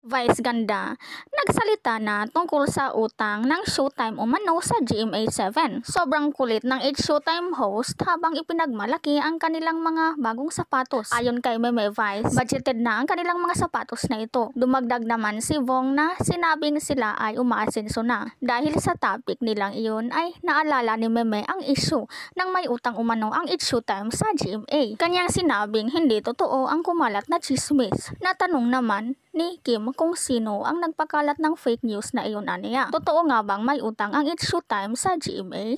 Vice ganda, nagsalita na tungkol sa utang ng Showtime umano sa GMA7. Sobrang kulit ng Showtime host habang ipinagmalaki ang kanilang mga bagong sapatos. Ayon kay Meme Vice, budgeted na ang kanilang mga sapatos na ito. Dumagdag naman si Vong na sinabing sila ay umaasenso na. Dahil sa topic nilang iyon ay naalala ni Meme ang issue ng may utang umano ang Showtime sa GMA. Kanyang sinabing hindi totoo ang kumalat na chismis. Natanong naman ni Kim kung sino ang nagpakalat ng fake news na iyon aniya. Totoo nga bang may utang ang Showtime sa GMA?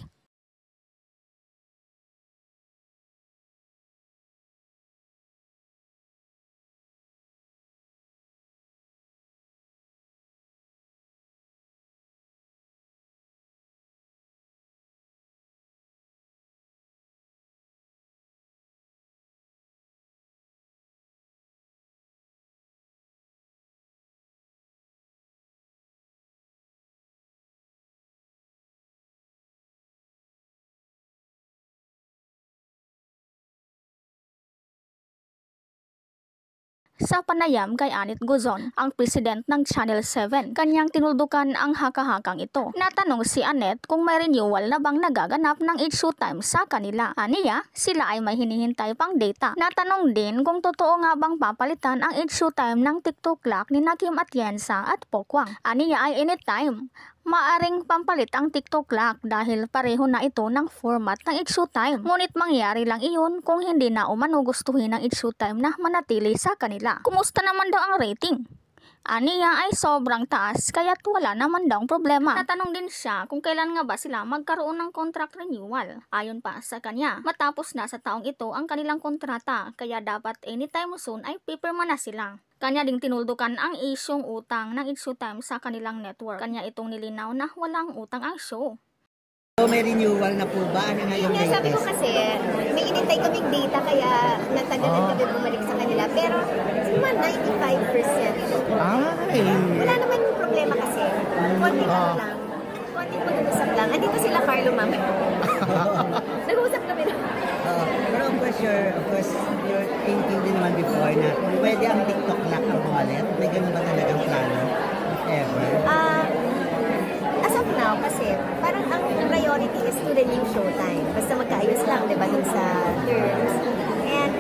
Sa panayam kay Anit Guzon, ang president ng Channel 7, kanyang tinuldukan ang haka-hakang ito. Natanong si Anet kung may renewal na bang nagaganap ng Showtime sa kanila. Aniya, sila ay may hinihintay pang data. Natanong din kung totoo nga bang papalitan ang Showtime ng TikTok Clock ni Kim Atienza at Pokwang. Aniya ay anytime maaring pampalit ang TikTok Clock dahil pareho na ito ng format ng Showtime. Ngunit mangyari lang iyon kung hindi na umano gustuhin ng Showtime na manatili sa kanila. Kumusta naman daw ang rating? Aniya ay sobrang taas kaya't wala naman daw problema. Natanong din siya kung kailan nga ba sila magkaroon ng contract renewal. Ayon pa sa kanya, matapos na sa taong ito ang kanilang kontrata kaya dapat anytime soon ay pipirma na sila. Kanya ding tinuldukan ang isyong utang ng Showtime sa kanilang network. Kanya itong nilinaw na walang utang ang show. So may renewal na po ba? Ano nga yung Sabi ko kasi, may inintay kaming data kaya natagalan kami bumalik sa kanila. Pero mga 95%. Ay! Wala naman yung problema kasi. Konting lang. Konting pag-uusap lang. Andito sila Carlo, ma'am. Nag-uusap kami na. Pero of course, you're thinking din naman before na pwede ang TikTok Clock ang bumalik. May ganun ba talagang plano? If ever? As of now, kasi parang ang priority is to the new Showtime. Basta magkaayos lang, di ba, dun sa terms. And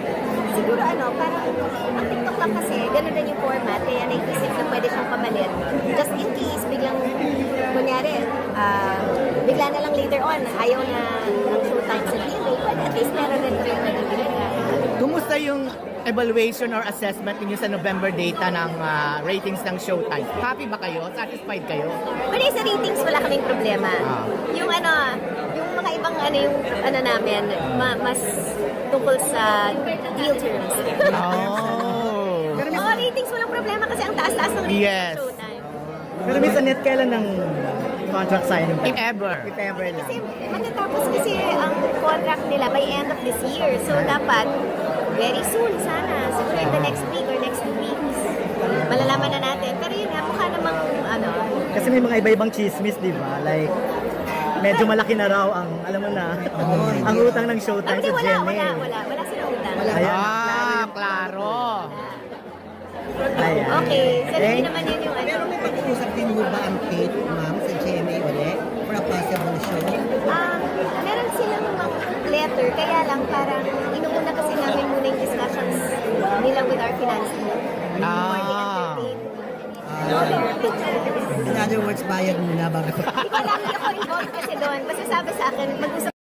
siguro parang ang TikTok lang kasi, ganun din yung format, kaya naisip na pwede siyang pamalit. Just in case, biglang, kunyari, bigla na lang later on, ayaw na ng Showtime sa GMA, but at least meron din rin magiging. Kumusta yung evaluation or assessment ninyo sa November data ng ratings ng Showtime? Happy ba kayo? Satisfied kayo? Pero sa ratings, wala kaming problema. Yung yung mga ibang namin, mas tungkol sa deal terms. Ratings, walang problema kasi ang taas-taas ng ratings ng Showtime. Pero Miss Annette, kailan ng contract signing? If ever. If ever lang. Kasi matatapos kasi ang contract nila by end of this year. So dapat very soon sana. Siguro in the next week or next 2 weeks. Malalaman na natin. Pero yun nga, mukha namang Kasi may mga iba-ibang chismis, di ba? Like, medyo malaki na raw ang, alam mo na, ang utang ng Showtime sa GMA. Wala silang utang. Klaro. Ayan. Okay, so hindi naman yun yung Pero may pag-uusap din mo ba ang Kate, ma'am, sa GMA ulit? For a possible show? Meron silang mga letter, kaya lang parang inuuna kasi namin muna yung discussions nila with our finance team. Before they entertain. In other words, bayad muna bago. Hindi ko lang ako involved kasi doon. Basta sabi sa akin, mag-usap